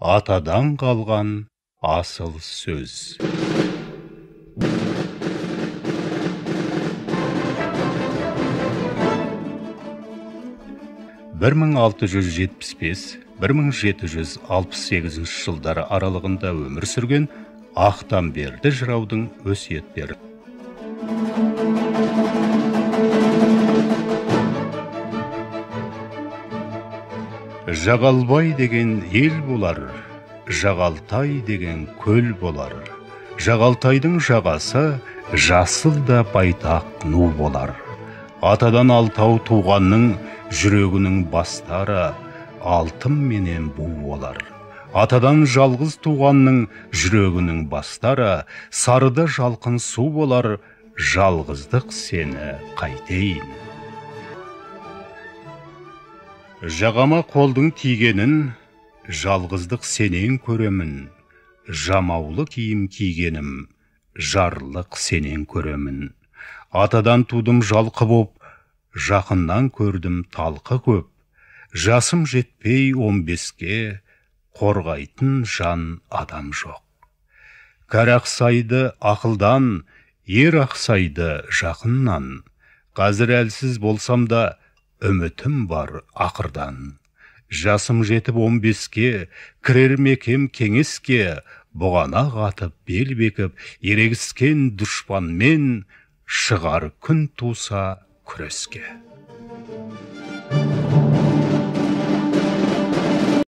Атадан қалған асыл сөз. 1675-1768 жылдары аралығында өмір сүрген Ақтамберді жыраудың өсиеттері. Жағалбай деген ел болар, Жағалтай деген көл болар. Жағалтайдың жағасы жасыл да байтақ ну болар. Атадан алтау туғанның жүрегінің бастары алтын менен бу болар. Атадан жалғыз туғанның жүрегінің бастары сарыда жалқын су болар. Жалғыздық сені қайтейін. Жағама қолдың тигенін, жалғыздық сенен көремін. Жамаулы киім кигенім, жарлық сенен көремін. Атадан тудым жалқы боп, жақыннан көрдім талқы көп. Жасым жетпей 15-ке, қорғайтын жан адам жоқ. Кәрі ақсайды ақылдан, ер ақсайды жақыннан. Қазір әлсіз болсам да, үмітім бар ақырдан. Жасым жетіп 15-ке, кірер мекем кеңеске, бұғана қатып бел бекіп, ерегіскен дұшпанмен шығар күн туса күреске.